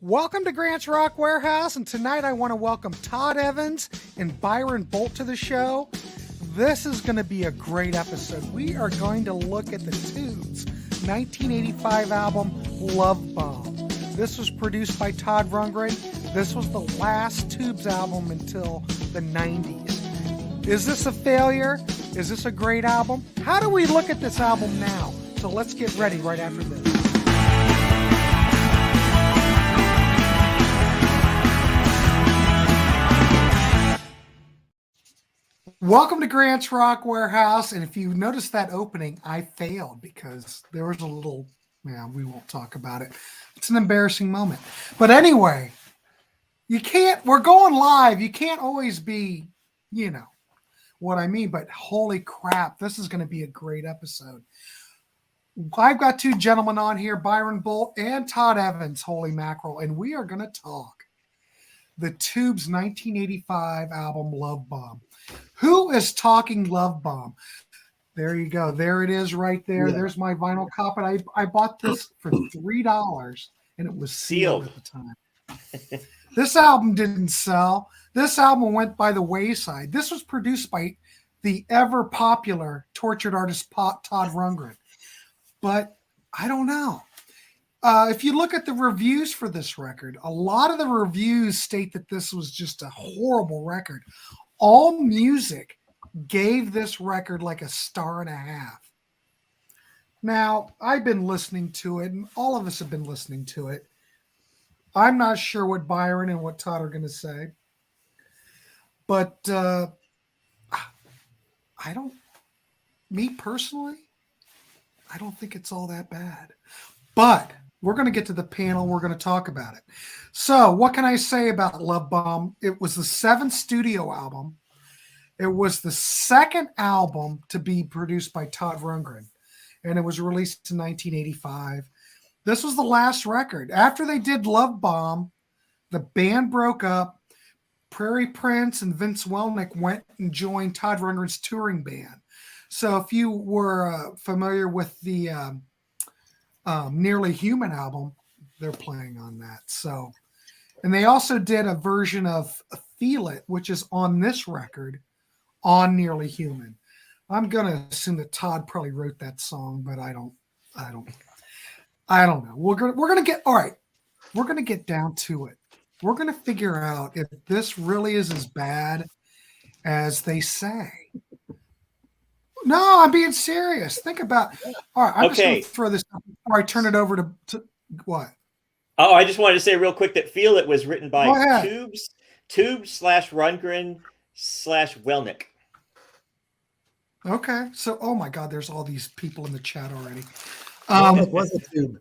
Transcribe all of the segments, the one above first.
Welcome to Grant's Rock Warehouse, and tonight I want to welcome Todd Evans and Byron Boldt to the show. This is going to be a great episode. We are going to look at the Tubes' 1985 album, Love Bomb. This was produced by Todd Rundgren. This was the last Tubes album until the 90s. Is this a failure? Is this a great album? How do we look at this album now? So let's get ready right after this. Welcome to Grant's Rock Warehouse, and if you noticed that opening, I failed because there was a little, we won't talk about it. It's an embarrassing moment. But anyway, we're going live. You can't always be, what I mean, but holy crap, this is going to be a great episode. I've got two gentlemen on here, Byron Boldt and Todd Evans, holy mackerel, and we are going to talk the Tubes' 1985 album, Love Bomb. Who is talking Love Bomb? There you go. There it is right there. Yeah. There's my vinyl copy. I bought this for $3, and it was sealed at the time. This album didn't sell. This album went by the wayside. This was produced by the ever-popular tortured artist Todd Rundgren. But I don't know. If you look at the reviews for this record, a lot of the reviews state that this was just a horrible record. All Music gave this record like a 1.5 stars. Now, I've been listening to it, and all of us have been listening to it. I'm not sure what Byron and what Todd are going to say. But me personally, I don't think it's all that bad. But we're going to get to the panel. We're going to talk about it. So what can I say about Love Bomb? It was the 7th studio album. It was the 2nd album to be produced by Todd Rundgren, and it was released in 1985. This was the last record. After they did Love Bomb, the band broke up. Prairie Prince and Vince Welnick went and joined Todd Rundgren's touring band. So if you were familiar with the Nearly Human album, they're playing on that. So, and they also did a version of Feel It, which is on this record, on Nearly Human. I'm gonna assume that Todd probably wrote that song, but I don't know. We're gonna get all right. We're gonna get down to it. We're gonna figure out if this really is as bad as they say. No, I'm being serious. Think about. All right, I'm just going to throw this up before I turn it over to what? Oh, I just wanted to say real quick that Feel It was written by Tubes/Rundgren/Welnick. Okay, so oh my God, there's all these people in the chat already. It was a tube.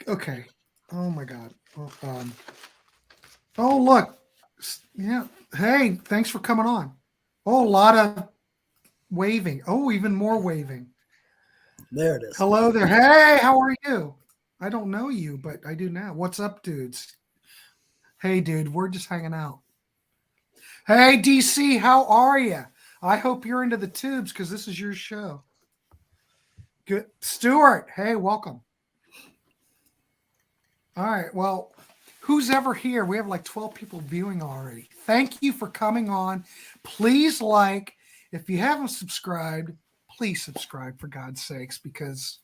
Okay. Oh my God. Oh look. Yeah. Hey, thanks for coming on. Oh, a lot of waving. Oh, even more waving. There it is. Hello there. Hey, how are you? I don't know you, but I do now. What's up, dudes? Hey, dude, we're just hanging out. Hey, DC, how are you? I hope you're into the Tubes because this is your show. Good. Stuart, hey, welcome. All right, well, who's ever here? We have like 12 people viewing already. Thank you for coming on. Please like. If you haven't subscribed, please subscribe for God's sakes, because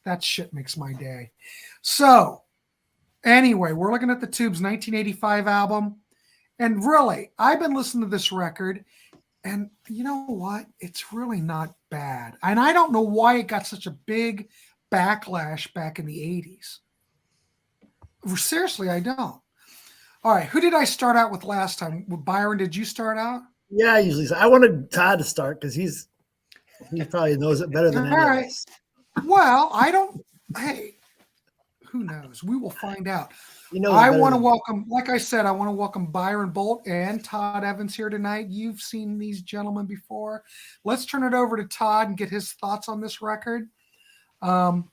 that shit makes my day. So, anyway, we're looking at the Tubes' 1985 album. And really, I've been listening to this record, and you know what? It's really not bad. And I don't know why it got such a big backlash back in the 80s. Seriously, I don't. All right, who did I start out with last time? Byron, did you start out? Yeah, I usually. I wanted Todd to start because he probably knows it better than any of us. Well, I don't. Hey, who knows? We will find out. I want to welcome, like I said, I want to welcome Byron Boldt and Todd Evans here tonight. You've seen these gentlemen before. Let's turn it over to Todd and get his thoughts on this record. Todd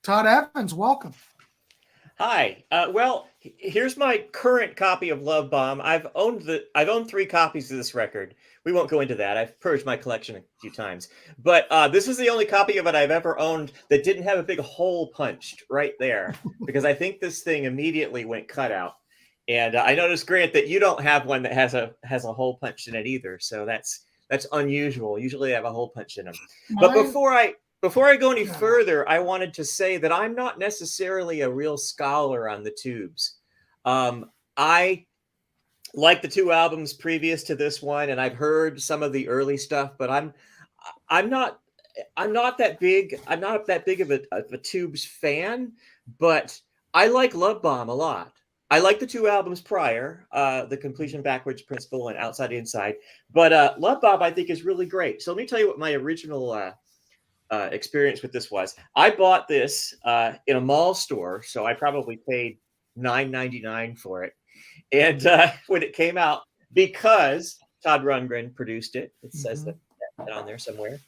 Evans, welcome. Hi. Well, here's my current copy of Love Bomb. I've owned 3 copies of this record. we won't go into that. I've purged my collection a few times, but this is the only copy of it I've ever owned that didn't have a big hole punched right there, because I think this thing immediately went cut out. And I noticed, Grant, that you don't have one that has a hole punched in it either. So that's unusual. Usually I have a hole punched in them. But before I go any further, I wanted to say that I'm not necessarily a real scholar on the tubes. I like the two albums previous to this one, and I've heard some of the early stuff, but I'm not that big. I'm not that big of a tubes fan, but I like Love Bomb a lot. I like the two albums prior, the Completion Backwards Principle and Outside Inside, but Love Bomb I think is really great. So let me tell you what my original experience with this was. I bought this in a mall store, so I probably paid $9.99 for it. And when it came out, because Todd Rundgren produced it, it says that on there somewhere,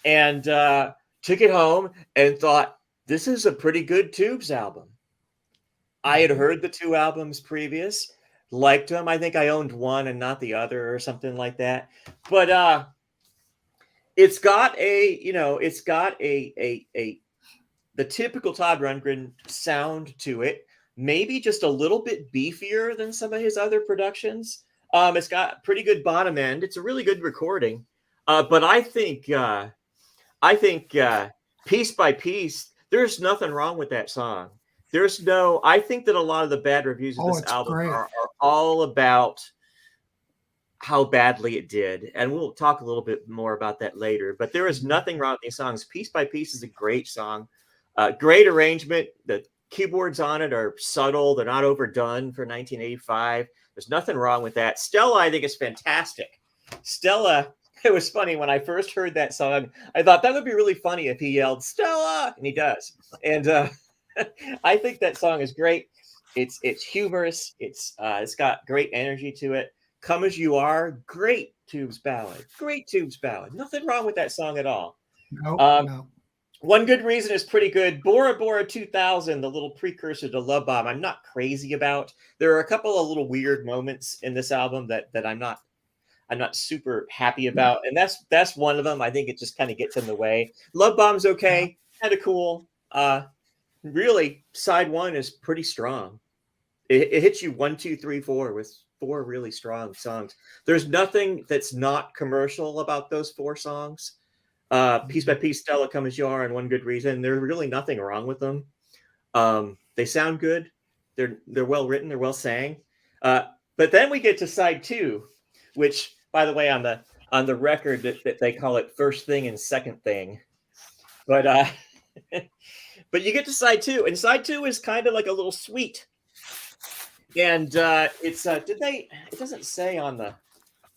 and took it home and thought, this is a pretty good Tubes album. I had heard the two albums previous, liked them. I think I owned one and not the other or something like that. But it's got the typical Todd Rundgren sound to it. Maybe just a little bit beefier than some of his other productions. It's got pretty good bottom end. It's a really good recording. But I think Piece by Piece, there's nothing wrong with that song. I think that a lot of the bad reviews of this album are all about how badly it did. And we'll talk a little bit more about that later. But there is nothing wrong with these songs. Piece by Piece is a great song. Great arrangement. The keyboards on it are subtle. They're not overdone for 1985. There's nothing wrong with that. Stella, I think, is fantastic. Stella, it was funny when I first heard that song. I thought that would be really funny if he yelled Stella, and he does. And I think that song is great. It's humorous. It's got great energy to it. Come As You Are, great Tubes ballad. Great Tubes ballad. Nothing wrong with that song at all. No. One Good Reason is pretty good. Bora Bora 2000, the little precursor to Love Bomb, I'm not crazy about. There are a couple of little weird moments in this album that I'm not super happy about, and that's one of them. I think it just kind of gets in the way. Love Bomb's okay, kind of cool. Really, side one is pretty strong. It hits you 1, 2, 3, 4 with 4 really strong songs. There's nothing that's not commercial about those 4 songs. Piece by Piece, Stella, Come As You Are, and One Good Reason. There's really nothing wrong with them. They sound good. They're well written. They're well sang. But then we get to side 2, which, by the way, on the record that they call it First Thing and Second Thing. But but you get to side 2, and side 2 is kind of like a little suite. And it's it doesn't say on the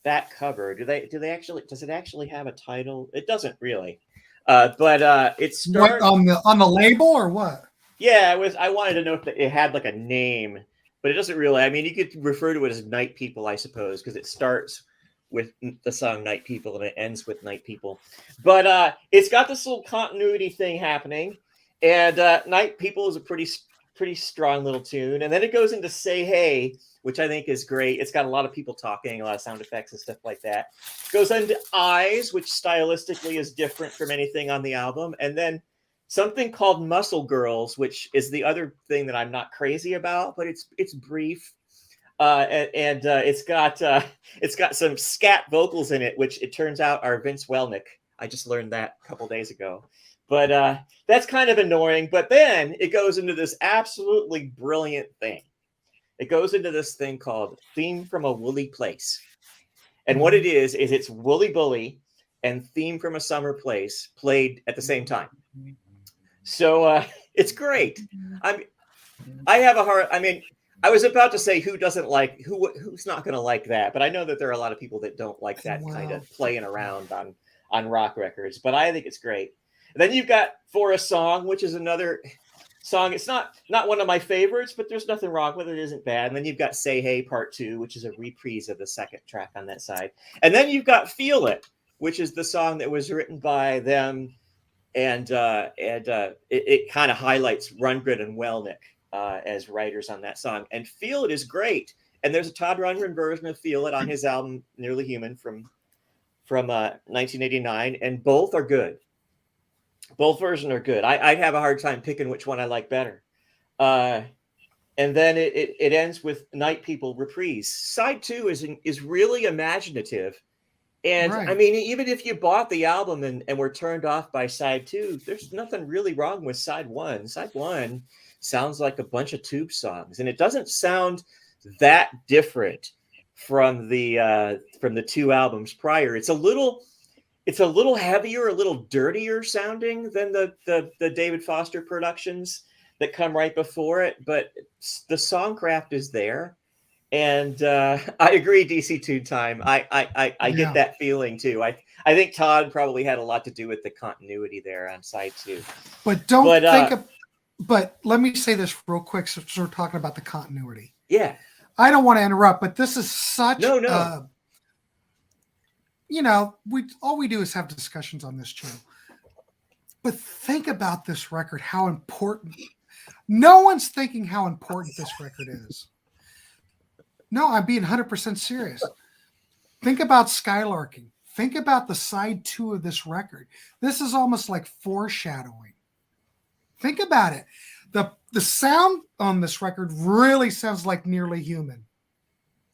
back cover. Does it actually have a title? It doesn't really. But it starts on the label or what? Yeah, I wanted to know if it had like a name, but it doesn't really. I mean, you could refer to it as Night People, I suppose, because it starts with the song Night People and it ends with Night People. But it's got this little continuity thing happening, and Night People is a pretty strong little tune, and then it goes into Say Hey, which I think is great. It's got a lot of people talking, a lot of sound effects and stuff like that. Goes into Eyes, which stylistically is different from anything on the album. And then something called Muscle Girls, which is the other thing that I'm not crazy about, but it's brief. And it's got some scat vocals in it, which it turns out are Vince Welnick. I just learned that a couple days ago. But that's kind of annoying. But then it goes into this absolutely brilliant thing. It goes into this thing called Theme from a Woolly Place. And what it is it's Woolly Bully and Theme from a Summer Place played at the same time. So it's great. I was about to say who's not going to like that, but I know that there are a lot of people that don't like that kind of playing around on rock records, but I think it's great. And then you've got For a Song, which is another song. It's not one of my favorites, but there's nothing wrong with it. It isn't bad. And then you've got Say Hey Part 2, which is a reprise of the second track on that side. And then you've got Feel It, which is the song that was written by them, and it kind of highlights Rundgren and Welnick as writers on that song. And Feel It is great. And there's a Todd Rundgren version of Feel It on his album Nearly Human from from 1989, and both are good. Both versions are good. I'd have a hard time picking which one I like better. And then it ends with Night People reprise. Side 2 is really imaginative. And Right. I mean, even if you bought the album and were turned off by side 2, there's nothing really wrong with side 1. Side 1 sounds like a bunch of tube songs, and it doesn't sound that different from the 2 albums prior. It's a little heavier, a little dirtier sounding than the David Foster productions that come right before it, but the songcraft is there. And I agree, DC Tune Time. I get that feeling too. I think Todd probably had a lot to do with the continuity there on side 2. But but let me say this real quick, since we're talking about the continuity. Yeah. I don't want to interrupt, but this is such no. All we do is have discussions on this channel. But think about this record, how important. No one's thinking how important this record is. No, I'm being 100% serious. Think about Skylarking. Think about the side 2 of this record. This is almost like foreshadowing. Think about it. The sound on this record really sounds like Nearly Human.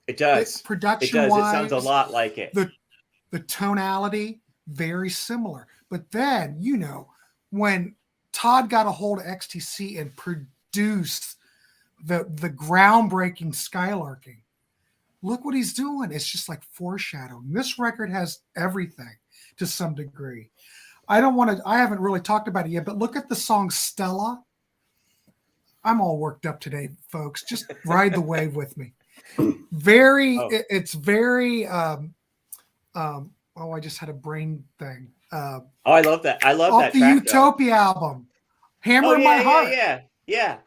It does. Production-wise, it sounds a lot like it. The tonality, very similar. But then, when Todd got a hold of XTC and produced the groundbreaking Skylarking, look what he's doing. It's just like foreshadowing. This record has everything to some degree. I haven't really talked about it yet, but look at the song Stella. I'm all worked up today, folks. Just ride the wave with me. It's very, I just had a brain thing. I love that. I love that. The track, Utopia album. Hammer in My Heart. Yeah.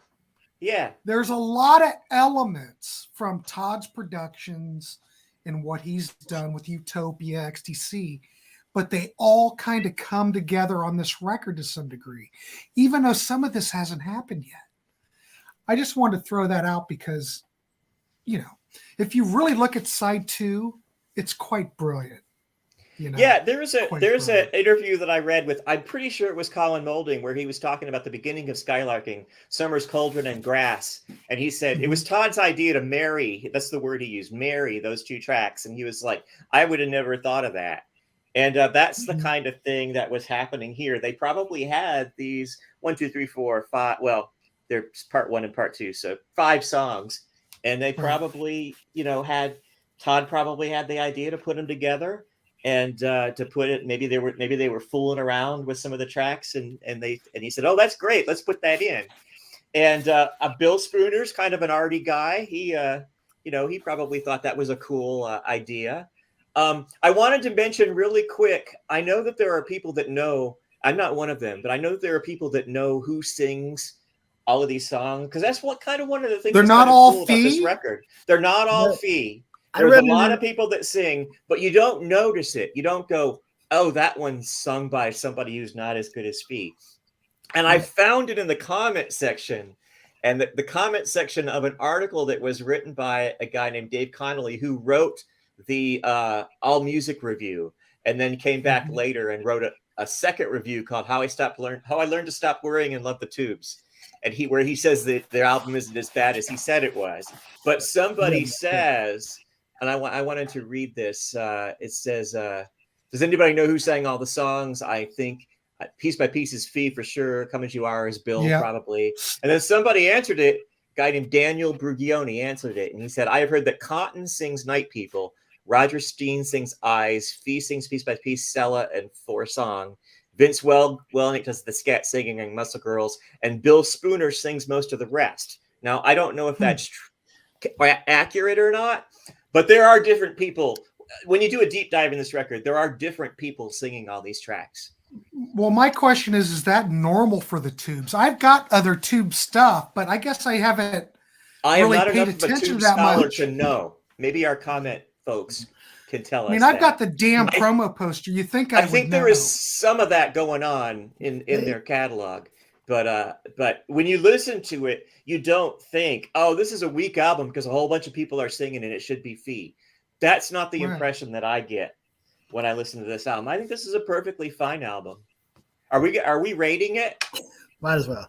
There's a lot of elements from Todd's productions and what he's done with Utopia, XTC, but they all kind of come together on this record to some degree, even though some of this hasn't happened yet. I just wanted to throw that out because, if you really look at side 2, it's quite brilliant. Yeah, there's an interview that I read with, I'm pretty sure it was Colin Moulding, where he was talking about the beginning of Skylarking, Summer's Cauldron and Grass. And he said it was Todd's idea to marry, that's the word he used, marry those 2 tracks. And he was like, I would have never thought of that. And that's the kind of thing that was happening here. They probably had these 1, 2, 3, 4, 5. Well, there's part 1 and part 2. So 5 songs. And they probably, Todd probably had the idea to put them together. And to put it, maybe they were fooling around with some of the tracks, and he said, "Oh, that's great, let's put that in." And Bill Spooner's kind of an arty guy. He probably thought that was a cool idea. I wanted to mention really quick. I know that there are people that know. I'm not one of them, but I know that there are people that know who sings all of these songs, because that's one of the things. They're not all cool about this record. They're not all fee. There's a lot of people that sing, but you don't notice it. You don't go, oh, that one's sung by somebody who's not as good as Fee. And I found it in the comment section, and the comment section of an article that was written by a guy named Dave Connolly, who wrote the All Music review, and then came back later and wrote a second review called How I Learned to Stop Worrying and Love the Tubes. And where he says that their album isn't as bad as he said it was. But somebody says, and I wanted to read this. It says, does anybody know who sang all the songs? I think Piece by Piece is Fee for sure. Come As You Are is Bill, probably. And then somebody answered it. A guy named Daniel Brugioni answered it. And he said, I have heard that Cotton sings Night People. Roger Steen sings Eyes. Fee sings Piece by Piece, Sella, and For Song. Vince Wellnick does the scat singing and Muscle Girls. And Bill Spooner sings most of the rest. Now, I don't know if that's accurate or not. But there are different people. When you do a deep dive in this record, there are different people singing all these tracks. Well, my question is that normal for the Tubes? I've got other Tube stuff, but I guess I haven't really paid attention to that much to know. Maybe our comment folks can tell us. I mean, I've got the damn promo poster. You think I think there is some of that going on in their catalog. But when you listen to it, you don't think, oh, this is a weak album because a whole bunch of people are singing and it should be Fee. That's not the impression that I get. when I listen to this album. I think this is a perfectly fine album. Are we rating it? Might as well.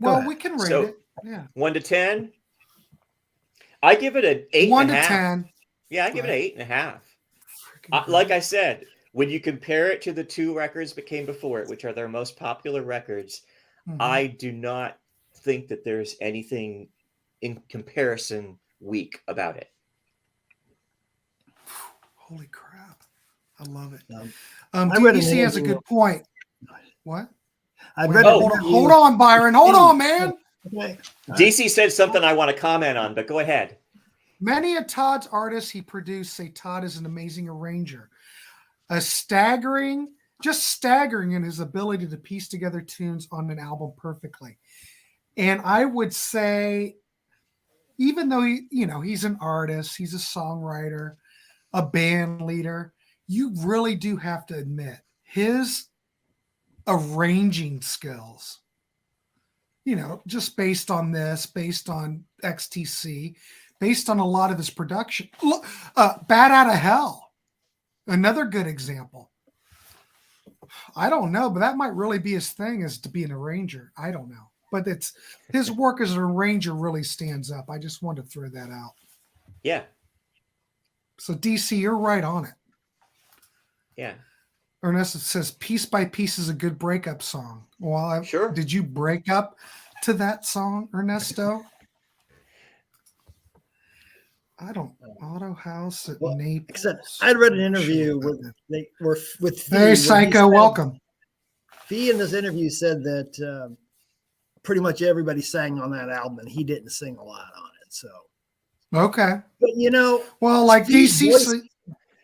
Well, we can rate it. Yeah. 1 to 10. I give it an 8.5. 1 to 10. Yeah, I give it an 8.5. Like I said, when you compare it to the 2 records that came before it, which are their most popular records, I do not think that there's anything in comparison weak about it. Holy crap. I love it. DC has a good point. What? Hold on, Byron. Hold on, man. Okay. DC said something I want to comment on, but go ahead. Many of Todd's artists he produced say Todd is an amazing arranger. Staggering in his ability to piece together tunes on an album perfectly. And I would say, even though he's an artist, he's a songwriter, a band leader, you really do have to admit his arranging skills, just based on XTC, based on a lot of his production. Bat Out of Hell, another good example. I don't know, but that might really be his thing, is to be an arranger. I don't know. But it's his work as an arranger really stands up. I just wanted to throw that out. Yeah. So DC, you're right on it. Yeah. Ernesto says Piece by Piece is a good breakup song. Well, sure. Did you break up to that song, Ernesto? I don't. Auto House at Naples. Except I'd read an interview with Fee, Hey, Psycho, welcome. Fee in this interview said that pretty much everybody sang on that album, and he didn't sing a lot on it. So okay, but well, like DC.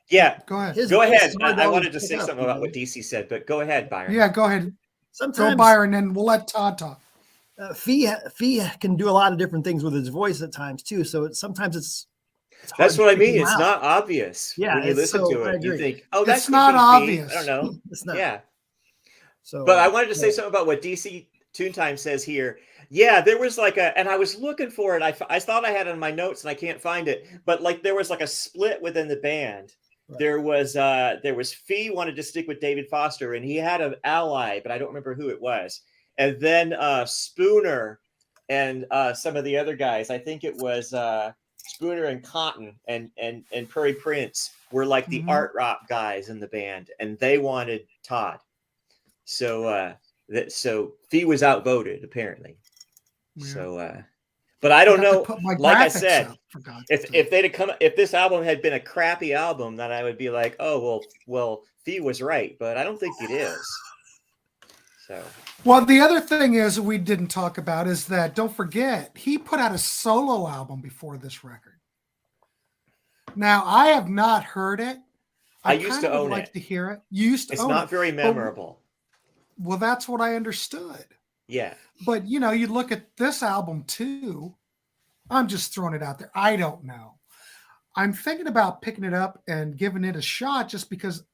Yeah, go ahead. Go ahead. I wanted to say something about what DC said, but go ahead, Byron. Yeah, go ahead. Sometimes, go Byron, and we'll let Todd talk. Fee can do a lot of different things with his voice at times too. So sometimes it's that's what I mean. It's not obvious. Yeah, when you listen to it, you think, "Oh, that's not obvious." I don't know. It's not. Yeah. So, but I wanted to say something about what DC Tune Time says here. Yeah, there was and I was looking for it. I thought I had it in my notes and I can't find it. But there was a split within the band. Right. There was Fee wanted to stick with David Foster, and he had an ally, but I don't remember who it was. And then Spooner and some of the other guys, I think it was Spooner and Cotton and Prairie Prince were the art rock guys in the band, and they wanted Todd. So Fee was outvoted apparently. Yeah. So but I don't know. Like I said, if this album had been a crappy album, then I would be like, oh well, Fee was right, but I don't think it is. So well, the other thing is we didn't talk about is that don't forget he put out a solo album before this record. Now I have not heard it. I used to own like it. To hear it. You used to. It's not very memorable. Well, that's what I understood. Yeah. But you look at this album too. I'm just throwing it out there. I don't know. I'm thinking about picking it up and giving it a shot just because.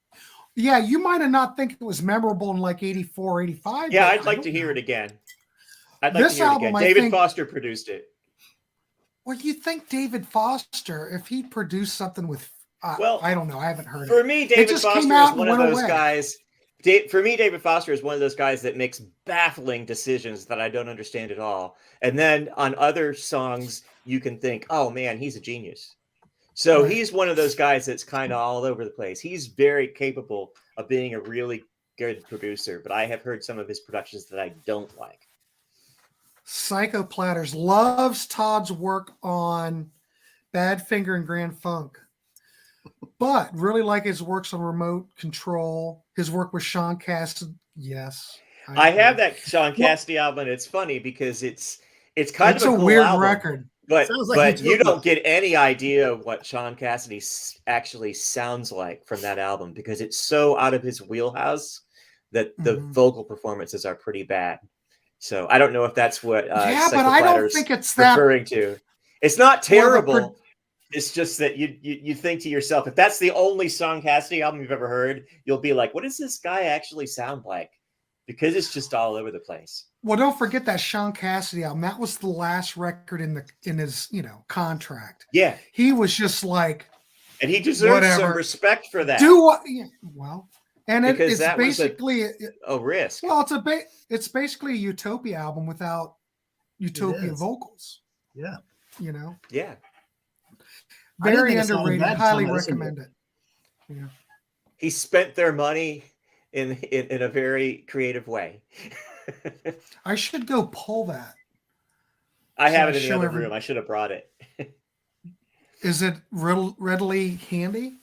Yeah, you might have not think it was memorable in 84, 85. Yeah, I'd like to hear it again. I'd like to hear it again. David Foster produced it. Well, you think David Foster, if he produced something with, I don't know. I haven't heard it. For me, David Foster is one of those guys. For me, David Foster is one of those guys that makes baffling decisions that I don't understand at all. And then on other songs, you can think, oh man, he's a genius. So he's one of those guys that's kind of all over the place. He's very capable of being a really good producer, but I have heard some of his productions that I don't like. Psycho Platters loves Todd's work on Badfinger and Grand Funk, but really like his works on Remote Control, his work with Sean Cassidy. Yes. I have that Sean Cassidy album, and it's funny because it's kind of a cool weird album. Record. But you don't get any idea of what Sean Cassidy actually sounds like from that album because it's so out of his wheelhouse that the vocal performances are pretty bad. So I don't know if that's what but I don't think it's referring to. It's not terrible. It's just that you think to yourself, if that's the only Sean Cassidy album you've ever heard, you'll be like, what does this guy actually sound like? Because it's just all over the place. Well, don't forget that Sean Cassidy album. That was the last record in his contract. Yeah. He was just like, And he deserves Whatever. some respect for that. Do what? Yeah, well, and Because it's that was basically a risk. well, it's basically a Utopia album without Utopia vocals. Yeah. You know. Yeah. Very think it sounded underrated. bad Highly until I listened to recommend it. Yeah. He spent their money in a very creative way. I should go pull that. I So have I it in the show other every- room. I should have brought it. Is it readily handy?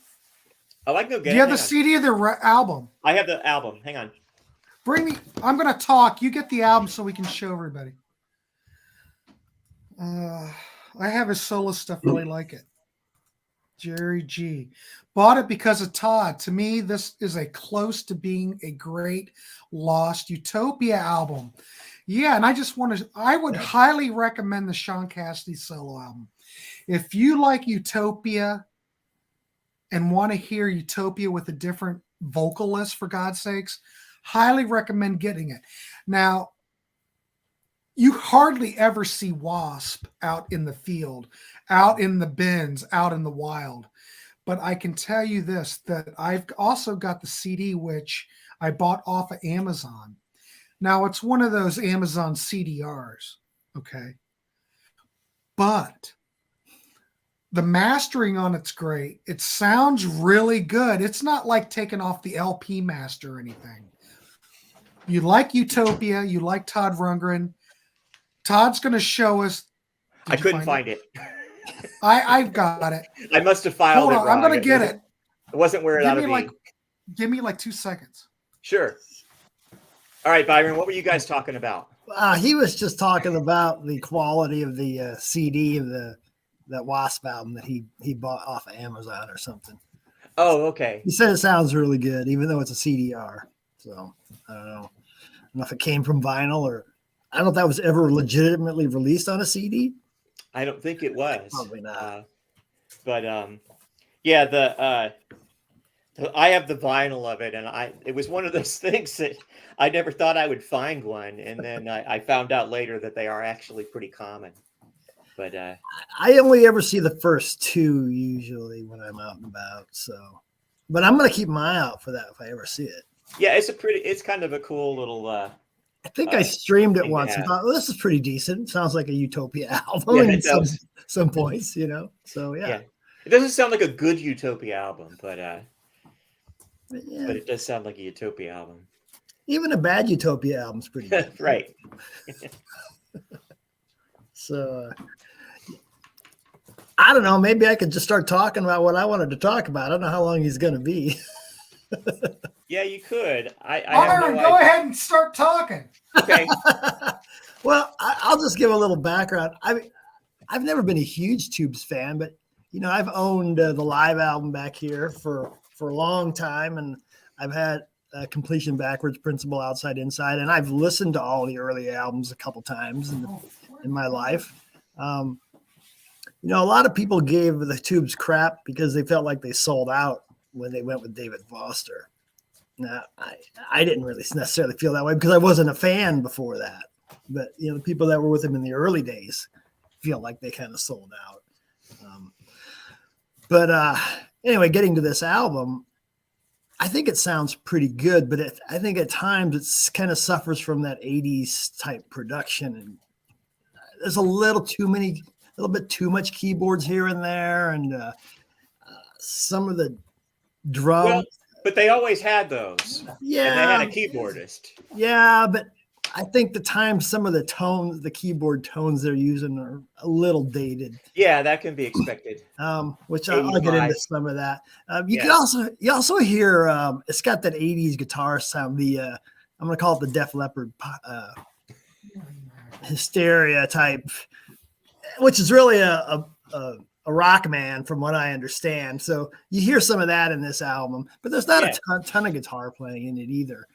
Oh, I can go get Do you have it. the Hang on. CD of the album? I have the album. Hang on. Bring me. I'm gonna talk. You get the album so we can show everybody. I have his solo stuff. Really like it. Jerry G. Bought it because of Todd. To me, this is a close to being a great lost Utopia album. Yeah, and I would highly recommend the Sean Cassidy solo album. If you like Utopia and want to hear Utopia with a different vocalist, for God's sakes, highly recommend getting it. Now, you hardly ever see Wasp out in the field, out in the bins, out in the wild. But I can tell you this, that I've also got the CD, which I bought off of Amazon. Now, it's one of those Amazon CDRs, okay? But the mastering on it's great. It sounds really good. It's not like taking off the LP master or anything. You like Utopia. You like Todd Rundgren. Todd's going to show us. I couldn't find it. I've got it. I must have filed Hold it on. wrong. I'm going to get it. It wasn't where it ought to be. Give me like 2 seconds. Sure. All right, Byron, what were you guys talking about? He was just talking about the quality of the CD of that Wasp album that he bought off of Amazon or something. Oh, okay. He said it sounds really good, even though it's a CDR. So I don't know if it came from vinyl or I don't know if that was ever legitimately released on a CD. I don't think it was. Probably not. Yeah, I have the vinyl of it, and it was one of those things that I never thought I would find one, and then I found out later that they are actually pretty common. But I only ever see the first two usually when I'm out and about. So, but I'm gonna keep my eye out for that if I ever see it. yeah, it's kind of a cool little. I think I streamed it thing once to and thought, well, this is pretty decent. Sounds like a Utopia album Yeah, in it does. some points, you know. So yeah. It doesn't sound like a good Utopia album, but Yeah. but it does sound like a Utopia album. Even a bad Utopia album's pretty good. Right. So I don't know. Maybe I could just start talking about what I wanted to talk about. I don't know how long he's going to be. Yeah, you could. I have Byron, no go idea. ahead and start talking. Okay. Well, I'll just give a little background. I've never been a huge Tubes fan, but you know, I've owned the live album back here for a long time, and I've had Completion Backwards, Principle Outside Inside, and I've listened to all the early albums a couple times in my life. You know, a lot of people gave the Tubes crap because they felt like they sold out when they went with David Foster. Now, I didn't really necessarily feel that way because I wasn't a fan before that. But, you know, the people that were with him in the early days feel like they kind of sold out. Anyway, getting to this album, I think it sounds pretty good, but I think at times it kind of suffers from that 80s type production. And there's a little bit too much keyboards here and there. And some of the drums. Well, but they always had those. Yeah. And they had a keyboardist. Yeah, but I think some of the tones, the keyboard tones they're using are a little dated. Yeah, that can be expected. Which I'll get into some of that. You also hear it's got that 80s guitar sound. I'm gonna call it the Def Leppard hysteria type, which is really a rock man from what I understand. So you hear some of that in this album, but there's not a ton of guitar playing in it either.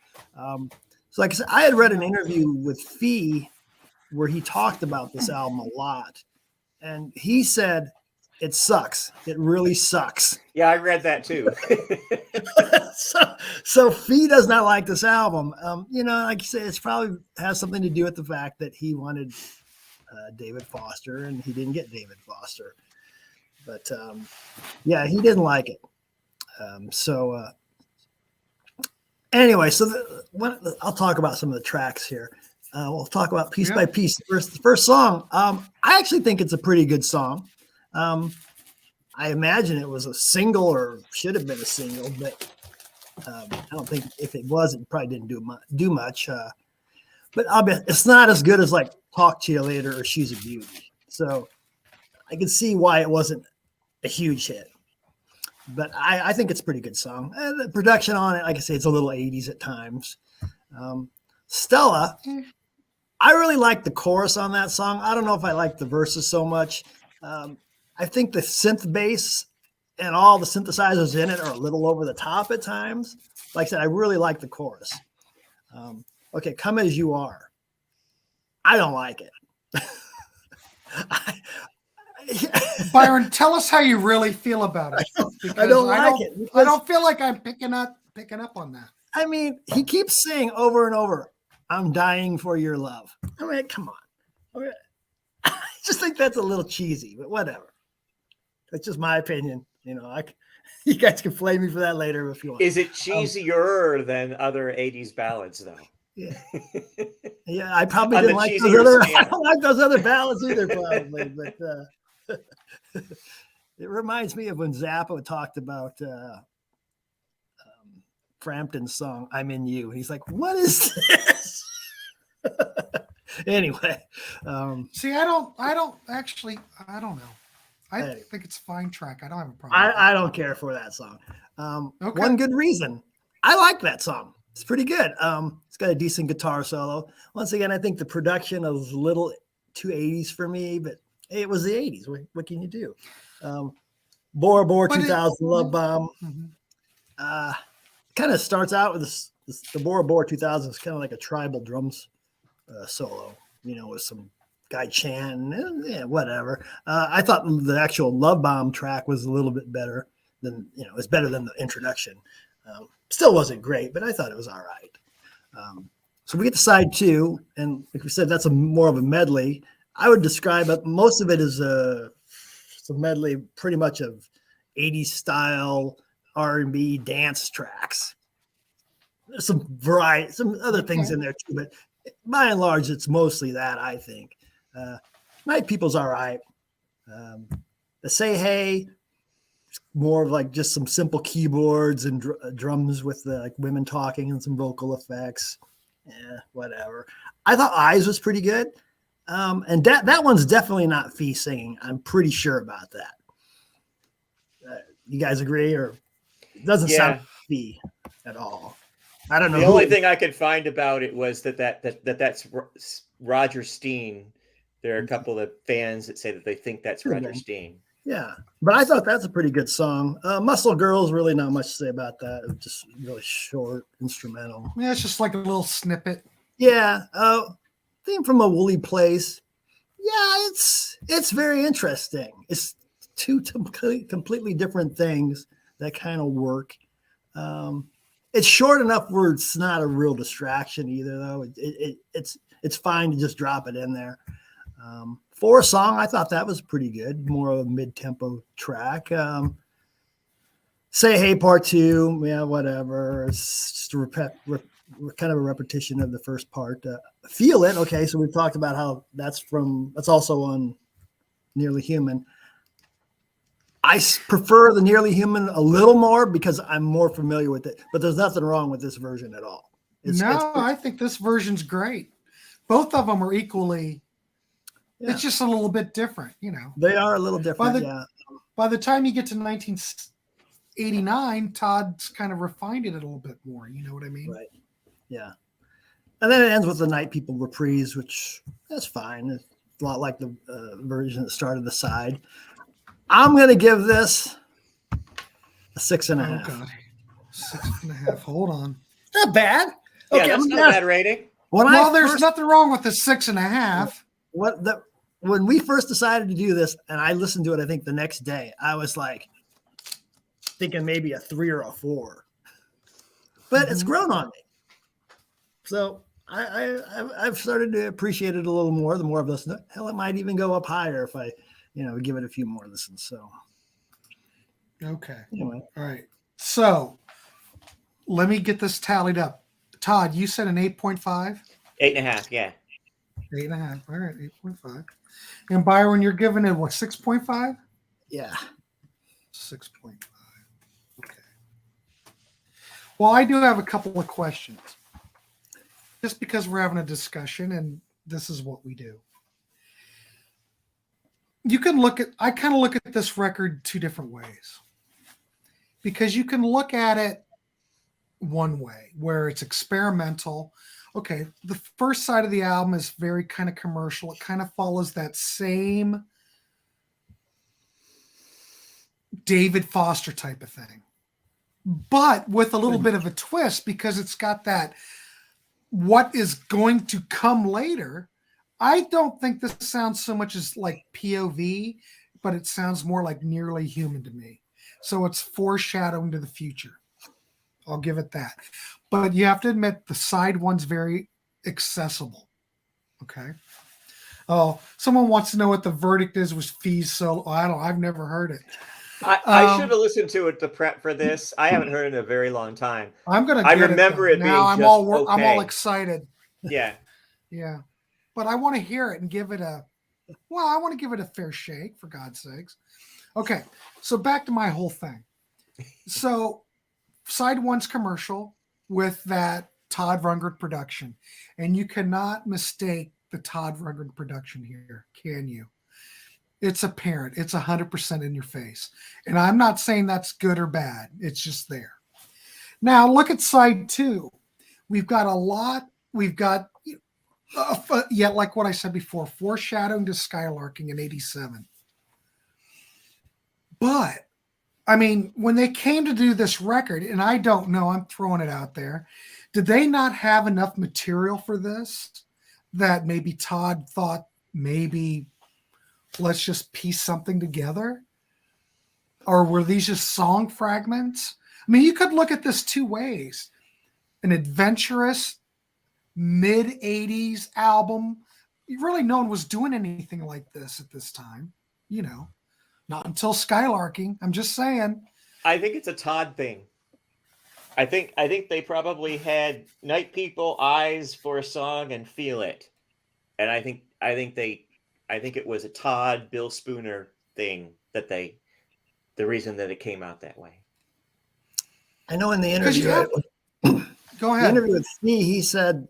So like I said, I had read an interview with Fee where he talked about this album a lot. And he said, it sucks. It really sucks. Yeah, I read that too. So Fee does not like this album. You know, like you say, it's probably has something to do with the fact that he wanted David Foster and he didn't get David Foster. But yeah, he didn't like it. Anyway, I'll talk about some of the tracks here. We'll talk about piece by piece. The first song, I actually think it's a pretty good song. I imagine it was a single or should have been a single, but I don't think if it was, it probably didn't do much. But I'll bet it's not as good as like Talk to You Later or She's a Beauty. So I can see why it wasn't a huge hit. But I think it's a pretty good song. And the production on it, like I say, it's a little 80s at times. Stella, I really like the chorus on that song. I don't know if I like the verses so much. I think the synth bass and all the synthesizers in it are a little over the top at times. Like I said, I really like the chorus. Okay, Come As You Are. I don't like it. Byron, tell us how you really feel about it. I don't like it. I don't feel like I'm picking up on that. I mean, he keeps saying over and over, I'm dying for your love. I mean, come on. I just think that's a little cheesy, but whatever. That's just my opinion. You know, you guys can flame me for that later if you want. Is it cheesier than other 80s ballads, though? Yeah. Yeah, I probably didn't like those other. I don't like those other ballads either, probably. But it reminds me of when Zappa talked about Frampton's song "I'm in You." He's like, "What is this?" Anyway, see, I don't know. I think it's a fine track. I don't have a problem. I don't care for that song. Okay. One good reason. I like that song. It's pretty good. It's got a decent guitar solo. Once again, I think the production is a little too 80s for me, but it was the 80s. What can you do? Bora Bora 2000 Love Bomb. Mm-hmm. Kind of starts out with the Bora Bora 2000 is kind of like a tribal drums solo, you know, with some guy chanting, yeah, whatever. I thought the actual Love Bomb track was a little bit better than, you know, it's better than the introduction. Still wasn't great, but I thought it was all right. So we get to side two, and like we said, that's more of a medley. I would describe it, most of it is a medley pretty much of 80s style R&B dance tracks. There's some variety, some other things in there too, but by and large, it's mostly that, I think. Night People's all right. The Say Hey, more of like just some simple keyboards and drums with the like women talking and some vocal effects. Yeah, whatever. I thought Eyes was pretty good. And that one's definitely not Fee singing. I'm pretty sure about that. You guys agree, or it doesn't sound Fee at all? I don't know. The only thing I could find about it was that's Roger Steen. There are a couple of fans that say that they think that's Roger Steen. Yeah, but I thought that's a pretty good song. Muscle Girls, really not much to say about that. It was just really short, instrumental. Yeah, it's just like a little snippet. Yeah, Theme from a Woolly Place. Yeah, it's very interesting. It's two completely different things that kind of work. It's short enough where it's not a real distraction either, though. It's fine to just drop it in there. For a song, I thought that was pretty good. More of a mid-tempo track. Say Hey Part 2, yeah, whatever. It's just kind of a repetition of the first part. Feel It, okay, so we've talked about how that's also on Nearly Human. I prefer the Nearly Human a little more because I'm more familiar with it, but there's nothing wrong with this version at all. I think this version's great. Both of them are equally. Yeah. It's just a little bit different, you know. They are a little different, By the time you get to 1989, Todd's kind of refined it a little bit more. You know what I mean? Right. Yeah. And then it ends with the Night People reprise, which that's fine. It's a lot like the version that started the side. I'm going to give this a 6.5. Oh, God. 6.5. Hold on. Not bad. Okay, that's not a bad rating. There's nothing wrong with the 6.5. When we first decided to do this, and I listened to it, I think the next day, I was like thinking maybe a 3 or a 4. But it's grown on me. So I've started to appreciate it a little more. The more of this, hell, it might even go up higher if I, give it a few more listens. So Okay. Anyway, All right. So let me get this tallied up. Todd, you said an 8.5? 8.5. Yeah. 8.5. All right, 8.5. And Byron, you're giving it what, 6.5? yeah. 6.5. Okay. Well, I do have a couple of questions. Just because we're having a discussion and this is what we do. I kind of look at this record two different ways. Because you can look at it one way where it's experimental. Okay, the first side of the album is very kind of commercial. It kind of follows that same David Foster type of thing, but with a little bit of a twist because it's got that what is going to come later. I don't think this sounds so much as like POV, but it sounds more like Nearly Human to me. So it's foreshadowing to the future. I'll give it that. But you have to admit the side one's very accessible. Okay. Oh, someone wants to know what the verdict is with Fee's solo. I've never heard it. I should have listened to it to prep for this. I haven't heard it in a very long time. I'm gonna. I remember it being now. I'm all excited. Yeah. Yeah, but I want to hear it and give it a. Well, I want to give it a fair shake, for God's sakes. Okay, so back to my whole thing. So, side one's commercial with that Todd Rundgren production, and you cannot mistake the Todd Rundgren production here, can you? It's apparent. It's 100% in your face. And I'm not saying that's good or bad. It's just there. Now, look at side two. We've got a lot. We've got, like what I said before, Foreshadowing to Skylarking in 87. But, I mean, when they came to do this record, and I don't know, I'm throwing it out there, did they not have enough material for this that maybe Todd thought maybe let's just piece something together? Or were these just song fragments? I mean, you could look at this two ways. An adventurous mid-80s album. Really, no one was doing anything like this at this time. You know, not until Skylarking. I'm just saying. I think it's a Todd thing. I think they probably had Night People, eyes for a song, and Feel It. And I think it was a Todd, Bill Spooner thing the reason that it came out that way. I know in the interview, Go ahead. The interview with Schnee, he said,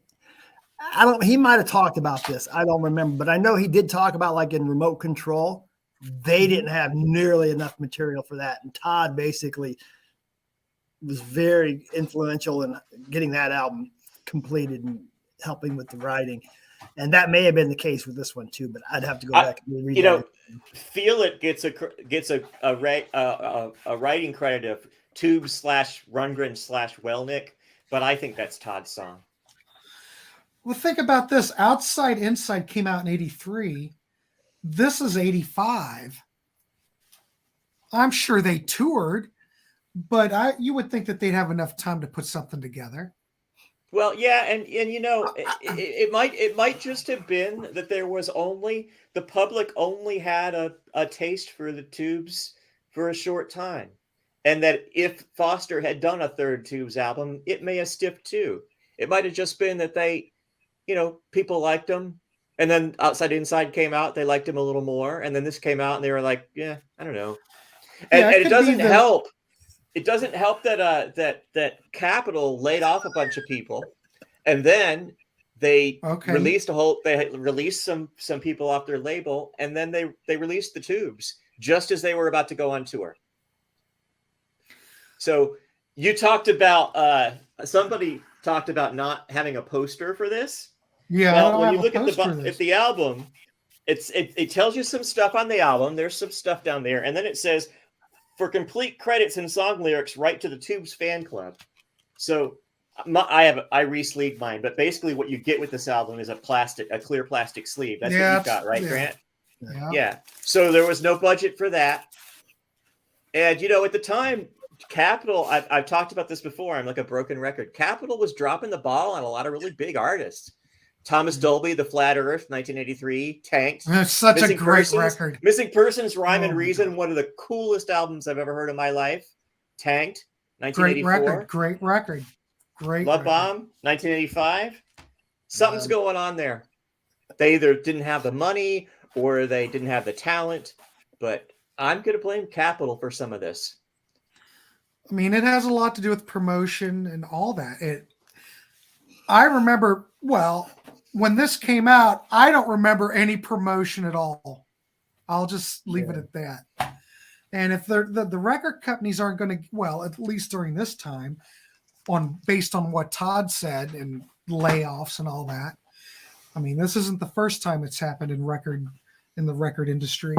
he might have talked about this. I don't remember, but I know he did talk about like in Remote Control, they didn't have nearly enough material for that. And Todd basically was very influential in getting that album completed and helping with the writing. And that may have been the case with this one too, but I'd have to go back and read it. Feel It gets a writing credit of Tube/Rundgren/Welnick, but I think that's Todd's song. Well, think about this. Outside Inside came out in 83. This is 85. I'm sure they toured, but you would think that they'd have enough time to put something together. Well, yeah, and it might just have been that there was the public only had a taste for the Tubes for a short time, and that if Foster had done a third Tubes album, it may have stiffed too. It might have just been that they, people liked them, and then Outside Inside came out, they liked him a little more, and then this came out, and they were like, yeah, I don't know, and it doesn't help. It doesn't help that Capitol laid off a bunch of people, and then they released some people off their label, and then they released the Tubes just as they were about to go on tour. So you talked about somebody talked about not having a poster for this. Yeah. Well, when you look at the album, it tells you some stuff on the album. There's some stuff down there, and then it says, for complete credits and song lyrics, write to the Tubes fan club. So I re-sleeved mine, but basically what you get with this album is a clear plastic sleeve. That's what you've got, right, Grant? Yeah. So there was no budget for that. And, at the time, Capitol, I've talked about this before. I'm like a broken record. Capitol was dropping the ball on a lot of really big artists. Thomas Dolby, The Flat Earth, 1983, tanked. It's such a great Persons, record. Missing Persons, Rhyme and Oh my Reason, God. one of the coolest albums I've ever heard in my life. Tanked, Great 1984. record. Great record. Great Love record. Bomb, 1985. Something's going on there. They either didn't have the money or they didn't have the talent, but I'm going to blame Capitol for some of this. I mean, it has a lot to do with promotion and all that. I remember, well, when this came out, I don't remember any promotion at all. I'll just leave it at that. And if the record companies aren't going to, well, at least during this time, based on what Todd said and layoffs and all that. I mean, this isn't the first time it's happened in the record industry.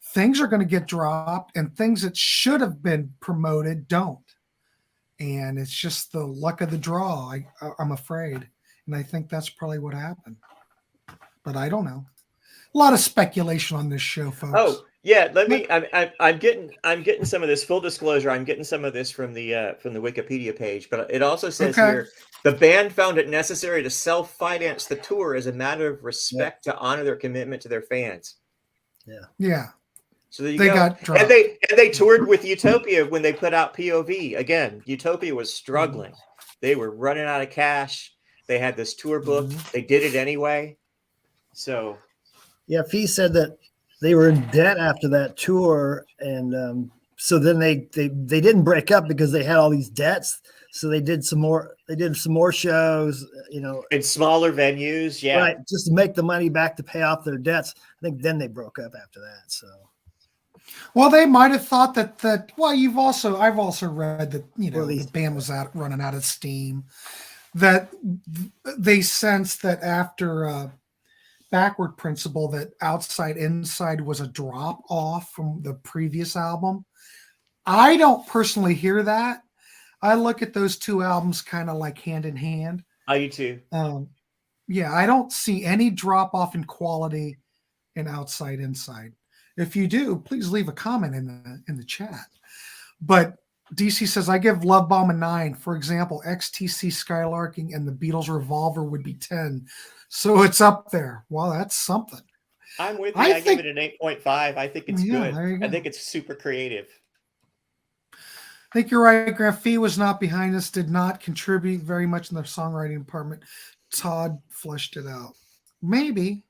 Things are going to get dropped, and things that should have been promoted don't. And it's just the luck of the draw, I'm afraid. And I think that's probably what happened. But I don't know. A lot of speculation on this show, folks. Oh, yeah. I'm getting some of this. Full disclosure, I'm getting some of this from the Wikipedia page. But it also says here, the band found it necessary to self-finance the tour as a matter of respect to honor their commitment to their fans. Yeah. So there you They go. got dropped. And they toured with Utopia when they put out POV. Again, Utopia was struggling. They were running out of cash. They had this tour booked. They did it anyway. So yeah, Fee said that they were in debt after that tour, and so then they didn't break up because they had all these debts. So they did some more. They did some more shows, in smaller venues. Yeah, right, just to make the money back to pay off their debts. I think then they broke up after that. So. Well, they might have thought that. Well, I've also read that the band was running out of steam. That they sensed that after Backward Principle, that Outside Inside was a drop off from the previous album. I don't personally hear that. I look at those two albums kind of like hand in hand. I do too. Yeah, I don't see any drop off in quality in Outside Inside. If you do, please leave a comment in the chat. But DC says, I give Love Bomb a 9. For example, XTC Skylarking and the Beatles Revolver would be 10. So it's up there. Well, that's something. I'm with you. I give it an 8.5. I think it's good. I think it's super creative. I think you're right. Grant Fee was not behind this, did not contribute very much in the songwriting department. Todd fleshed it out. Maybe.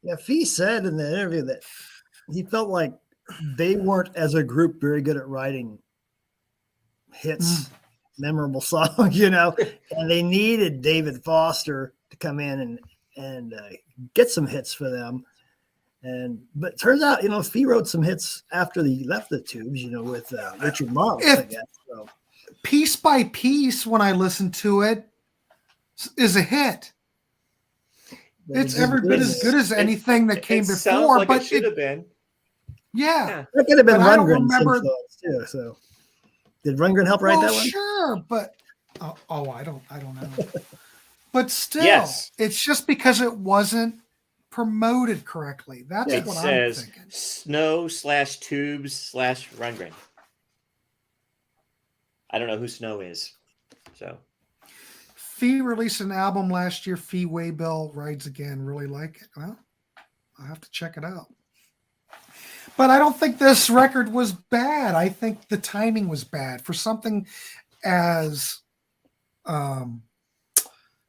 Yeah, Fee said in the interview that he felt like they weren't, as a group, very good at writing hits, memorable songs, and they needed David Foster to come in and get some hits for them. But it turns out, Fee wrote some hits after he left the Tubes, with Richard Monk, I guess. So. Piece by Piece, when I listen to it, is a hit. It's every bit as good as anything that came before, like but it should have been. Yeah, that could have been Rundgren's remember... influence too. So, did Rundgren help write that one? Sure, but I don't know. But still, it's just because it wasn't promoted correctly. That's what I'm thinking. Snow/Tubes/Rundgren. I don't know who Snow is. So Fee released an album last year, Fee Waybill Rides Again. Really like it. Well, I'll have to check it out. But I don't think this record was bad. I think the timing was bad for something as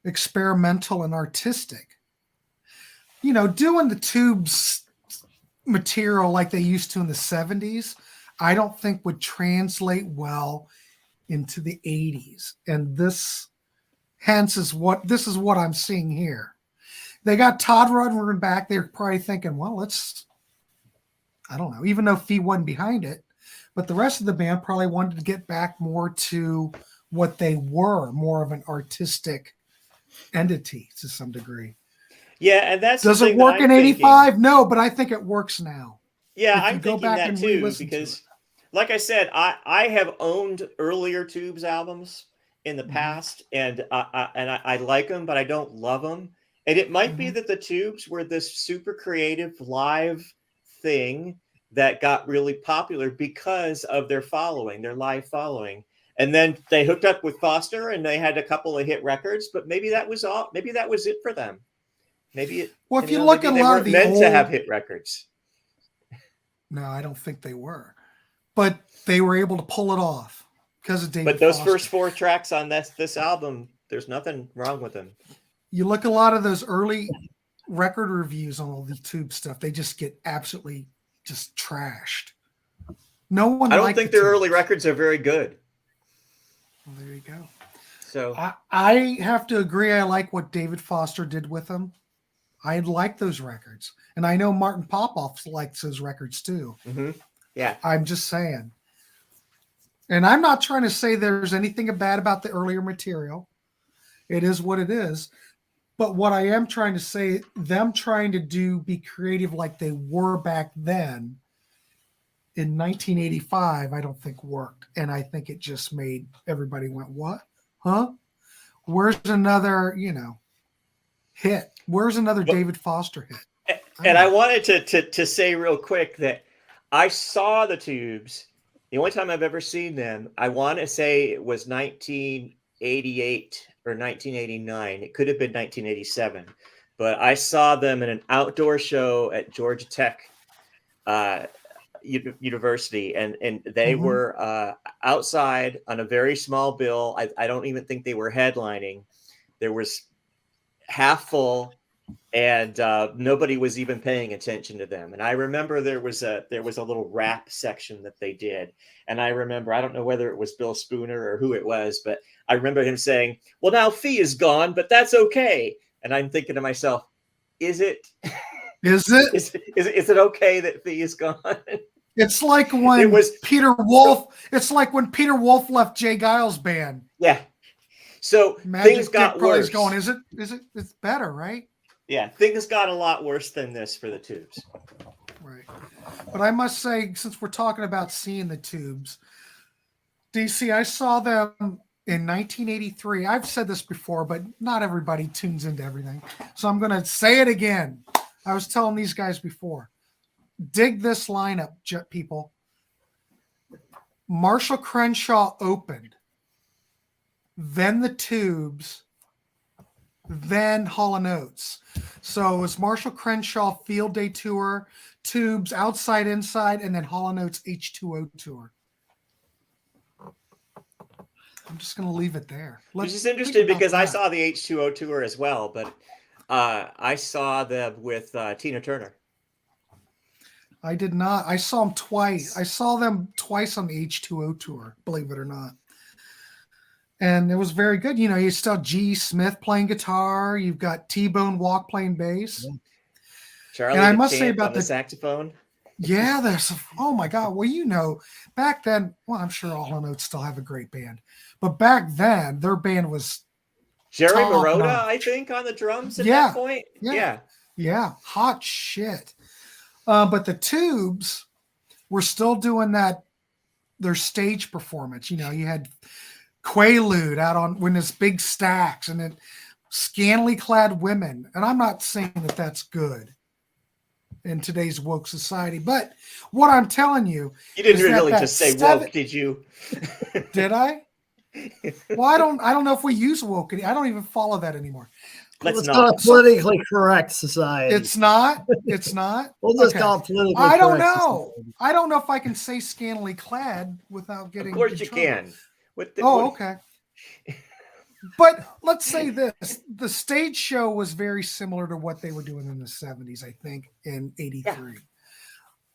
experimental and artistic. Doing the Tubes material like they used to in the 70s, I don't think would translate well into the 80s. And this is what I'm seeing here. They got Todd Rundgren back. They're probably thinking, well, I don't know, even though Fee wasn't behind it, but the rest of the band probably wanted to get back more to what they were, more of an artistic entity to some degree. Yeah, and does it work in '85? No, but I think it works now. Yeah, I'm thinking that too because, like I said, I have owned earlier Tubes albums in the past, and I like them, but I don't love them. And it might be that the Tubes were this super creative live thing that got really popular because of their live following. And then they hooked up with Foster and they had a couple of hit records, but maybe that was all. Maybe that was it for them. Maybe it. Well, if you you know, look maybe at a they lot weren't of the meant old, to have hit records. no, I don't think they were, but they were able to pull it off because of David. But those Foster. first 4 tracks on this album, there's nothing wrong with them. You look at a lot of those early record reviews on all the Tube stuff; they just get absolutely just trashed. No one. I don't think their early records are very good. Well, there you go. So I have to agree. I like what David Foster did with them. I like those records, and I know Martin Popoff likes those records too. mm-hmm. Yeah, I'm just saying. And I'm not trying to say there's anything bad about the earlier material. It is what it is. But what I am trying to say, them trying to be creative like they were back then in 1985, I don't think worked. And I think it just made everybody went, what? Huh? Where's another, hit? Where's another David Foster hit? And I wanted to say real quick that I saw the Tubes. The only time I've ever seen them, I want to say it was 1988 or 1989. It could have been 1987. But I saw them in an outdoor show at Georgia Tech University. And they were outside on a very small bill. I don't even think they were headlining. There was half full. And nobody was even paying attention to them. And I remember there was a little rap section that they did. And I remember, I don't know whether it was Bill Spooner or who it was, but I remember him saying, well, now Fee is gone, but that's okay. And I'm thinking to myself, is it okay that Fee is gone? It's like when Peter Wolf left Jay Giles' band. Yeah. So Magic things got Dick worse. Going, it's better, right? Yeah, things got a lot worse than this for the Tubes. Right. But I must say, since we're talking about seeing the Tubes, DC, I saw them in 1983. I've said this before, but not everybody tunes into everything. So I'm going to say it again. I was telling these guys before. Dig this lineup, people. Marshall Crenshaw opened. Then the Tubes. Then Hall & Oates. So it was Marshall Crenshaw Field Day Tour, Tubes Outside Inside, and then Hall & Oates H2O Tour. I'm just going to leave it there. Which is interesting because I saw the H2O Tour as well, but I saw them with Tina Turner. I did not. I saw them twice. I saw them twice on the H2O Tour, believe it or not. And it was very good. You still have G. Smith playing guitar. You've got T-Bone Walk playing bass. Charlie, and I must say about the saxophone. Yeah, oh my God. Well, back then, I'm sure Hall & Oates still have a great band. But back then, their band was Jerry Marotta, I think, on the drums at that point. Yeah. Hot shit. But the Tubes were still doing their stage performance. You had Quaalude out on when there's big stacks and then scantily clad women. And I'm not saying that that's good in today's woke society, but what I'm telling you, didn't really just say woke, did you? Did I? Well, I don't know if we use woke. I don't even follow that anymore. It's not a politically correct society. It's not. We'll just call it politically correct. I don't know. Society. I don't know if I can say scantily clad without getting. Of course you can. Okay. But let's say this: the stage show was very similar to what they were doing in the 70s, I think, in '83. Yeah.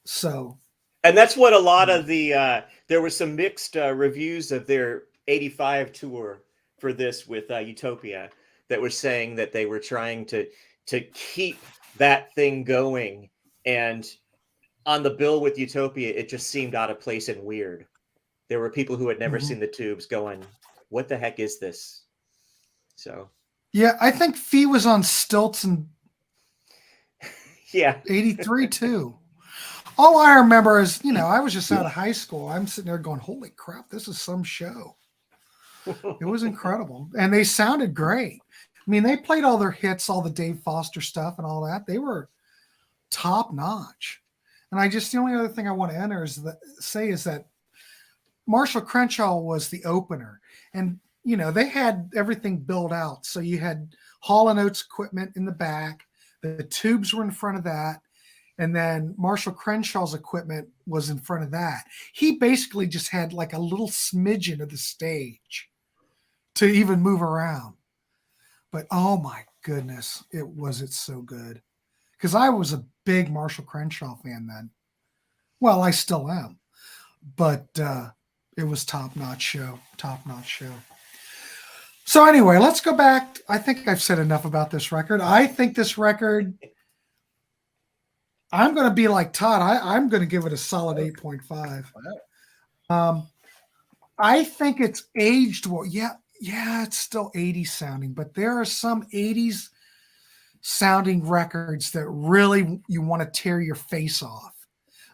So, and that's what a lot of the there were some mixed reviews of their '85 tour for this with Utopia that were saying that they were trying to keep that thing going, and on the bill with Utopia, it just seemed out of place and weird. There were people who had never seen the Tubes going, what the heck is this? So. Yeah, I think Fee was on stilts in 83 too. All I remember is, I was just out of high school. I'm sitting there going, holy crap, this is some show. It was incredible. And they sounded great. I mean, they played all their hits, all the Dave Foster stuff and all that. They were top notch. And the only other thing I want to say is that Marshall Crenshaw was the opener, and they had everything built out. So you had Hall & Oates equipment in the back, The Tubes were in front of that. And then Marshall Crenshaw's equipment was in front of that. He basically just had like a little smidgen of the stage to even move around. But oh my goodness, it's so good. Because I was a big Marshall Crenshaw fan then. Well, I still am. But it was top-notch show. So anyway, let's go back. I think I've said enough about this record. I think this record, I'm going to be like Todd. I'm going to give it a solid 8.5. I think it's aged well. Yeah, it's still 80s sounding, but there are some 80s sounding records that really you want to tear your face off.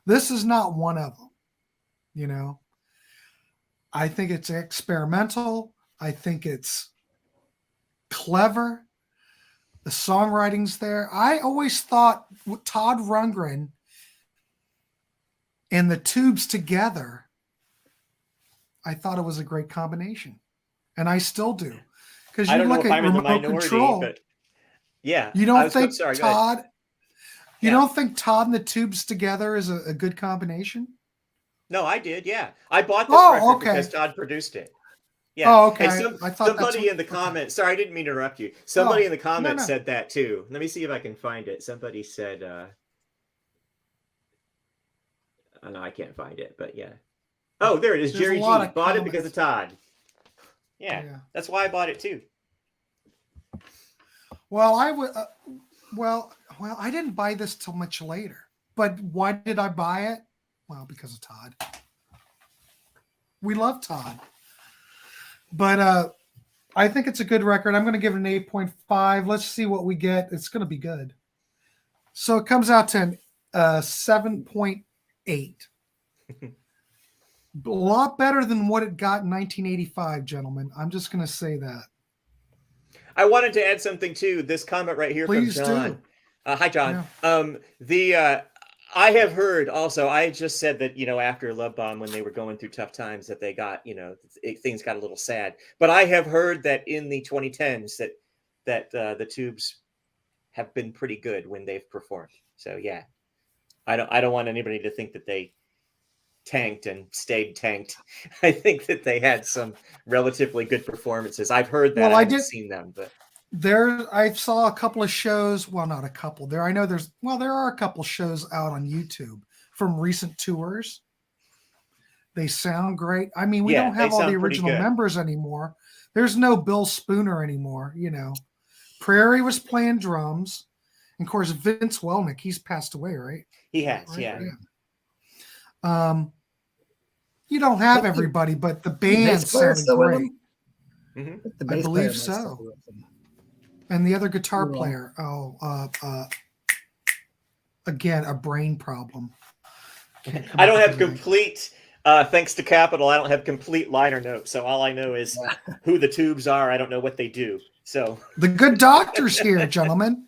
This is not one of them, you know. I think it's experimental. I think it's clever. The songwriting's there. I always thought with Todd Rundgren and the Tubes together, I thought it was a great combination. And I still do. Because you look at remote control. But yeah. You don't think Todd don't think Todd and the Tubes together is a good combination? No, I did. Yeah. I bought this record because Todd produced it. Yeah. Oh, okay. And somebody in the comments, sorry, I didn't mean to interrupt you. Somebody in the comments said that too. Let me see if I can find it. Somebody said, oh, no, I can't find it, but yeah. Oh, there it is. Jerry G. Bought it because of Todd. Yeah, that's why I bought it too. Well, I would. Well, I didn't buy this till much later. But why did I buy it? Well, because of Todd. We love Todd. But I think it's a good record. I'm going to give it an 8.5. Let's see what we get. It's going to be good. So it comes out to 7.8. A lot better than what it got in 1985, gentlemen. I'm just going to say that. I wanted to add something too. This comment right here from John. Hi, John. Yeah. I have heard also, I just said that, after Love Bomb, when they were going through tough times, that they got, things got a little sad. But I have heard that in the 2010s that the Tubes have been pretty good when they've performed. So, yeah, I don't want anybody to think that they tanked and stayed tanked. I think that they had some relatively good performances. I've heard that. I haven't seen them, but. I saw a couple of shows. Well, not a couple. There are a couple shows out on YouTube from recent tours. They sound great. I mean, we don't have all the original members anymore. There's no Bill Spooner anymore. Prairie was playing drums, and of course Vince Welnick. He's passed away, right? He has, right? Yeah. You don't have everybody, but the band sounded great. Mm-hmm. I believe so. And the other guitar player, again, a brain problem. I don't have complete, thanks to Capital, I don't have complete liner notes. So all I know is who the Tubes are. I don't know what they do. So the good doctor's here, gentlemen.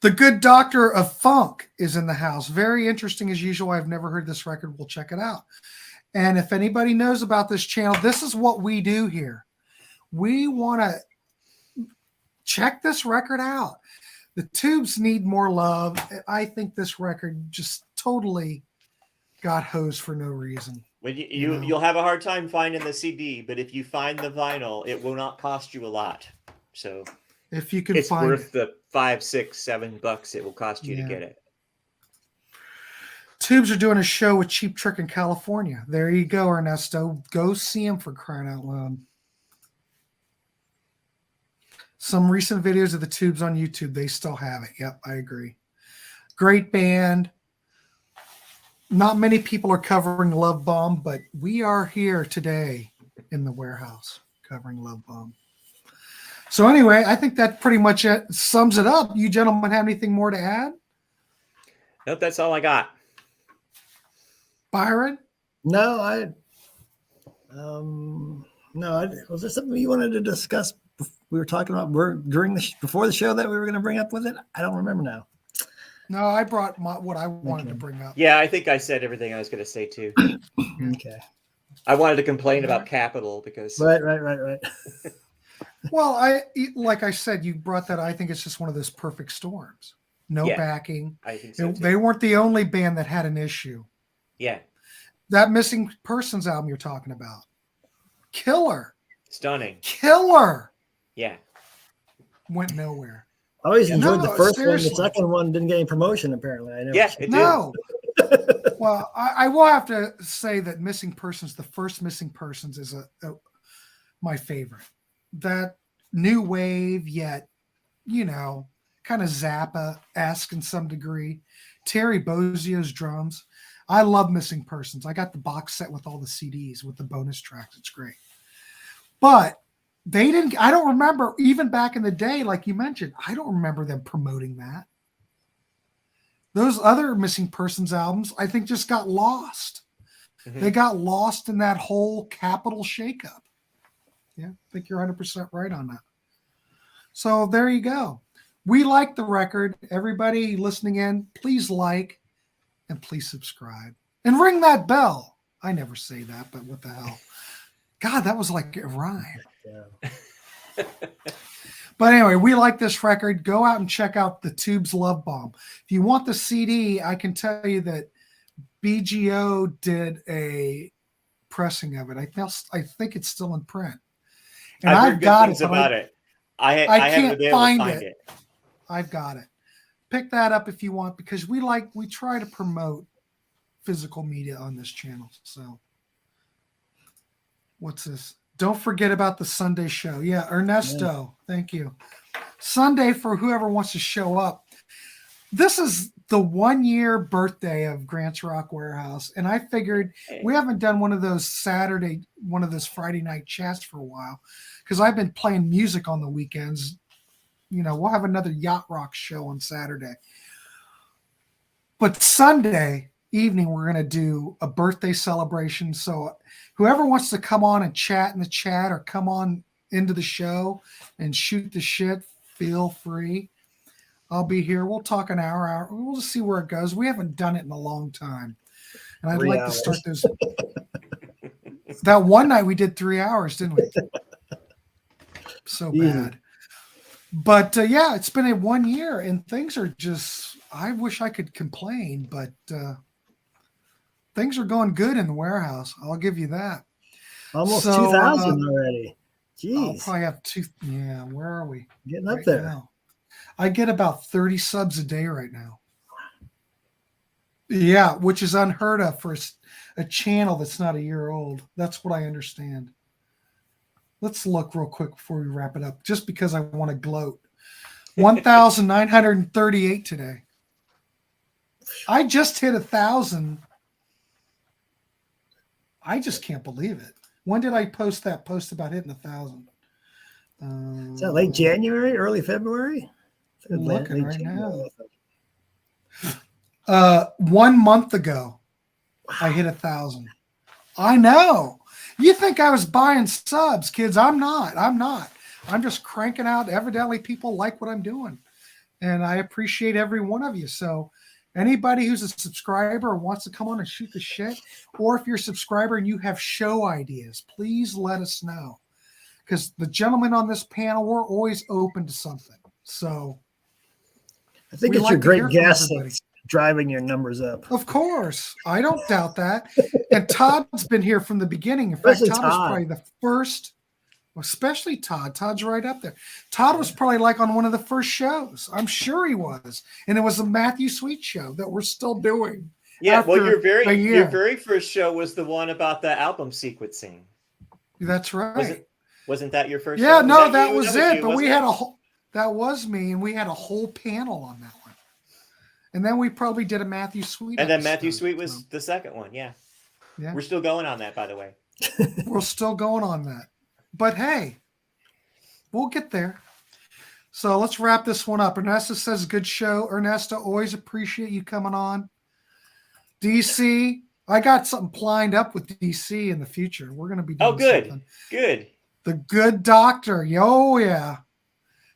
The good doctor of funk is in the house. Very interesting as usual. I've never heard this record. We'll check it out. And if anybody knows about this channel, this is what we do here. We want to check this record out. The Tubes need more love. I think this record just totally got hosed for no reason. When you'll have a hard time finding the CD, but if you find the vinyl, it will not cost you a lot. So if you can it's find worth the $5, $6, $7 it will cost you to get it. Tubes are doing a show with Cheap Trick in California. There you go, Ernesto. Go see him, for crying out loud. Some recent videos of the Tubes on YouTube, they still have it. Yep, I agree. Great band. Not many people are covering Love Bomb, but we are here today in the Warehaus covering Love Bomb. So anyway, I think that pretty much sums it up. You gentlemen have anything more to add? Nope, that's all I got. Byron? No, was there something you wanted to discuss? We were talking about before the show that we were going to bring up with it. I don't remember now. No, I brought what I wanted to bring up. Yeah, I think I said everything I was going to say too. Okay. I wanted to complain about Capital because. Right. Well, like I said, you brought that. I think it's just one of those perfect storms. No Yeah, backing. I think so too. They weren't the only band that had an issue. Yeah, That Missing Persons album you're talking about, killer, stunning. killer, Yeah, went nowhere. I always enjoyed No, the first seriously. one. The second one didn't get any promotion, apparently. I know. yeah, it did. No. Well, I will have to say that Missing Persons, the first Missing Persons, is my favorite. That new wave, yet, kind of Zappa-esque in some degree. Terry Bozzio's drums. I love Missing Persons. I got the box set with all the CDs with the bonus tracks. It's great. But I don't remember, even back in the day, like you mentioned, I don't remember them promoting that. Those other Missing Persons albums, I think, just got lost. Mhm. They got lost in that whole Capitol shakeup. Yeah, I think you're 100% right on that. So there you go. We like the record. Everybody listening in, please like and please subscribe. And ring that bell. I never say that, but what the hell? God, that was like a rhyme. Yeah. But anyway, we like this record. Go out and check out the Tubes Love Bomb. If you want the CD, I can tell you that BGO did a pressing of it. I think it's still in print. And I've heard I've good got things it. But about it. I can't haven't been able to find it. I've got it. Pick that up if you want, because we try to promote physical media on this channel. So what's this? Don't forget about the Sunday show. Yeah, Ernesto, Thank you. Sunday, for whoever wants to show up. This is the 1-year birthday of Grant's Rock Warehouse, and I figured we haven't done one of those Friday night chats for a while, because I've been playing music on the weekends. We'll have another Yacht Rock show on Saturday. But Sunday evening, we're going to do a birthday celebration. So whoever wants to come on and chat in the chat or come on into the show and shoot the shit, feel free. I'll be here. We'll talk an hour. We'll just see where it goes. We haven't done it in a long time. And I'd 3 like hours. to start those. That one night we did 3 hours, didn't we? So bad. But yeah, it's been a 1 year and things are just, I wish I could complain, but things are going good in the warehouse. I'll give you that. Almost So, 2,000 already. I'll Jeez. probably have two. Yeah, where are we? Getting up right there. now? I get about 30 subs a day right now. Yeah, which is unheard of for a channel that's not a year old. That's what I understand. Let's look real quick before we wrap it up, just because I want to gloat. 1,938 today. I just hit 1,000. I just can't believe it. When did I post that post about hitting 1,000? Is that late January, early February? I'm looking right now. January. 1 month ago, I hit 1,000. I know. You think I was buying subs, kids? I'm not. I'm just cranking out. Evidently, people like what I'm doing, and I appreciate every one of you. So, anybody who's a subscriber or wants to come on and shoot the shit, or if you're a subscriber and you have show ideas, please let us know. Because the gentlemen on this panel, we're always open to something. So, I think we it's like your to hear great from guest everybody. that's driving your numbers up. Of course, I don't doubt that. And Todd's been here from the beginning. In fact, Especially Todd was Todd. probably the first, especially Todd. Todd's right up there. Todd was probably like on one of the first shows. I'm sure he was. And it was the Matthew Sweet show that we're still doing. Yeah, well, after your a year. very first show was the one about the album sequencing. That's right. Wasn't that your first Yeah, show? no, you? that was it. You, But we wasn't had it? a whole, that was me. And we had a whole panel on that one. And then we probably did a Matthew Sweet. And then Matthew episode, Sweet was so, the second one. Yeah. yeah. We're still going on that, by the way. We're still going on that. But hey, we'll get there. So let's wrap this one up. Ernesto says, good show. Ernesto, always appreciate you coming on. DC, I got something lined up with DC in the future. We're going to be doing good. something. Good. The Good Doctor. Oh, yeah.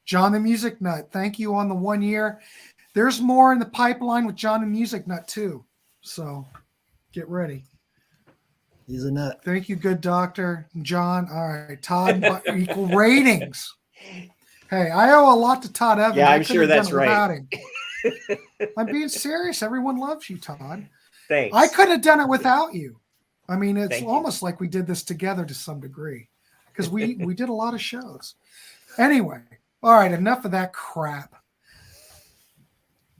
John the Music Nut. Thank you on the 1 year. There's more in the pipeline with John the Music Nut, too. So get ready. He's a nut. Thank you, good doctor. John. All right. Todd, equal ratings. Hey, I owe a lot to Todd Evans. Yeah, I I'm couldn't sure have done that's it right. without him. I'm being serious. Everyone loves you, Todd. Thanks. I couldn't have done it without you. I mean, it's Thank you. almost like we did this together to some degree because we did a lot of shows. Anyway, all right, enough of that crap.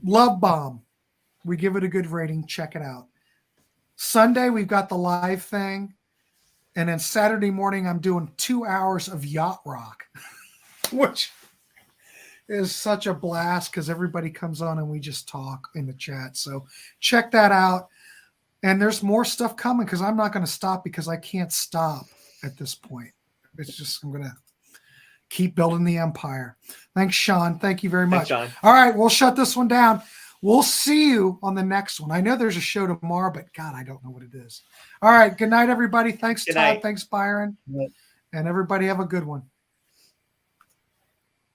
Love Bomb. We give it a good rating. Check it out. Sunday, we've got the live thing. And then Saturday morning, I'm doing 2 hours of yacht rock, which is such a blast because everybody comes on and we just talk in the chat. So check that out. And there's more stuff coming because I'm not going to stop because I can't stop at this point. It's just, I'm going to keep building the empire. Thanks, Sean. Thank you very much. Thanks, Sean. All right, we'll shut this one down. We'll see you on the next one. I know there's a show tomorrow, but God, I don't know what it is. All right, good night, everybody. Thanks, Good Todd. night. Thanks, Byron. Good night. And everybody have a good one.